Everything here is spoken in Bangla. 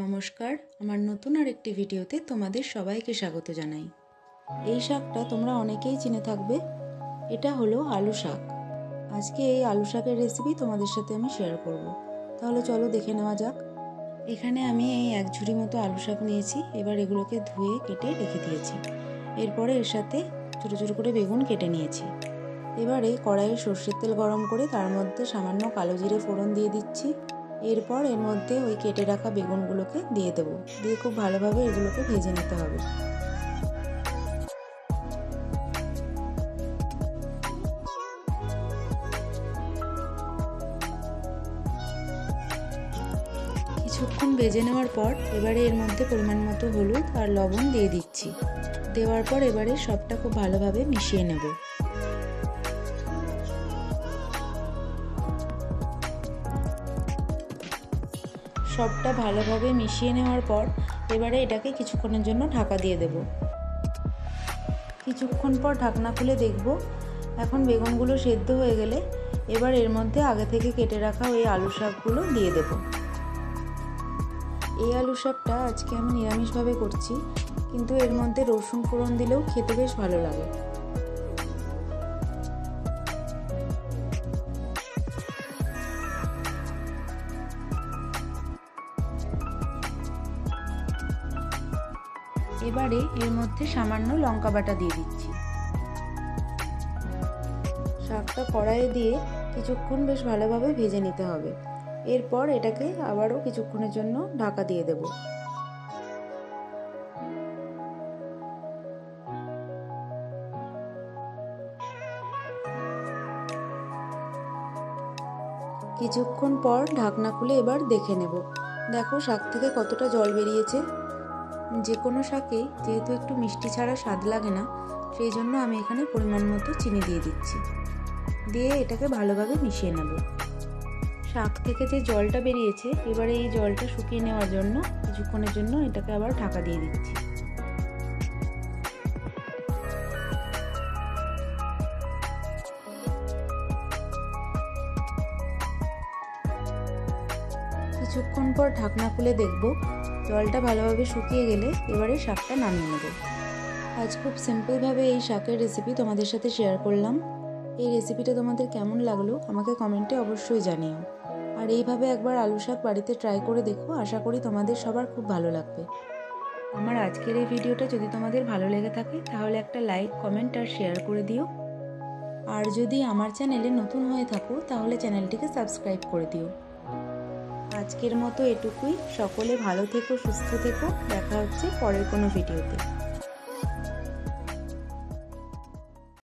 নমস্কার, আমার নতুন আরেকটি ভিডিওতে তোমাদের সবাইকে স্বাগত জানাই। এই শাকটা তোমরা অনেকেই চিনে থাকবে। এটা হলো আলু শাক। আজকে এই আলু শাকের রেসিপি তোমাদের সাথে আমি শেয়ার করব। তাহলে চলো দেখে নেওয়া যাক। এখানে আমি এই 1 ঝুড়ি মতো আলু শাক নিয়েছি। এবার এগুলোকে ধুয়ে কেটে রেখে দিয়েছি। এরপরে এর সাথে ছোটো ছোটো করে বেগুন কেটে নিয়েছি। এবারে কড়াইয়ে সর্ষের তেল গরম করে তার মধ্যে সামান্য কালো জিরে ফোড়ন দিয়ে দিচ্ছি। এরপর এর মধ্যে ওই কেটে রাখা বেগুনগুলোকে দিয়ে দেবো। দিয়ে খুব ভালোভাবে এগুলোকে ভেজে নিতে হবে। কিছুক্ষণ ভেজে নেওয়ার পর এবারে এর মধ্যে পরিমাণ মতো হলুদ আর লবণ দিয়ে দিচ্ছি। দেওয়ার পর এবারে সবটা খুব ভালোভাবে মিশিয়ে নেব। সবটা ভালোভাবে মিশিয়ে নেওয়ার পর এবারে এটাকে কিছুক্ষণের জন্য ঢাকা দিয়ে দেব। কিছুক্ষণ পর ঢাকনা খুলে দেখব এখন বেগুনগুলো সেদ্ধ হয়ে গেলে এবার এর মধ্যে আগে থেকে কেটে রাখা ওই আলু শাকগুলো দিয়ে দেব। এই আলু শাকটা আজকে আমি নিরামিষভাবে করছি, কিন্তু এর মধ্যে রসুন ফোড়ন দিলেও খেতে বেশ ভালো লাগে। এবারে এর মধ্যে সামান্য লঙ্কা বাটা দিয়ে দিচ্ছি। শাকটা কড়াইয়ে দিয়ে কিছুক্ষণ বেশ ভালোভাবে ভেজে নিতে হবে। এরপর এটাকে আবারও কিছুক্ষণের জন্য ঢাকা দিয়ে দেব। কিছুক্ষণ পর ঢাকনা খুলে এবার দেখে নেব। দেখো শাক থেকে কতটা জল বেরিয়েছে। যে কোনো শাকেই যেহেতু একটু মিষ্টি ছাড়া স্বাদ লাগে না, সেই জন্য আমি এখানে পরিমাণ মতো চিনি দিয়ে দিচ্ছি। দিয়ে এটাকে ভালোভাবে মিশিয়ে নেব। শাক থেকে যে জলটা বেরিয়েছে এবারে এই জলটা শুকিয়ে নেওয়ার জন্য কিছুক্ষণের জন্য এটাকে আবার ঢাকা দিয়ে দিচ্ছি। কিছুক্ষণ পর ঢাকনা খুলে দেখব জলটা ভালোভাবে শুকিয়ে গেলে এবারে শাকটা নামিয়ে নেব। আজ খুব সিম্পলভাবে এই শাকের রেসিপি তোমাদের সাথে শেয়ার করলাম। এই রেসিপিটা তোমাদের কেমন লাগলো আমাকে কমেন্টে অবশ্যই জানিও। আর এইভাবে একবার আলু শাক বাড়িতে ট্রাই করে দেখো, আশা করি তোমাদের সবার খুব ভালো লাগবে। আমার আজকের এই ভিডিওটা যদি তোমাদের ভালো লেগে থাকে তাহলে একটা লাইক, কমেন্ট আর শেয়ার করে দিও। আর যদি আমার চ্যানেলে নতুন হয়ে থাকো তাহলে চ্যানেলটিকে সাবস্ক্রাইব করে দিও। আজকের মতো এটুকুই। সকলে ভালো থেকো, সুস্থ থেকো। দেখা হচ্ছে পরের কোনো ভিডিওতে।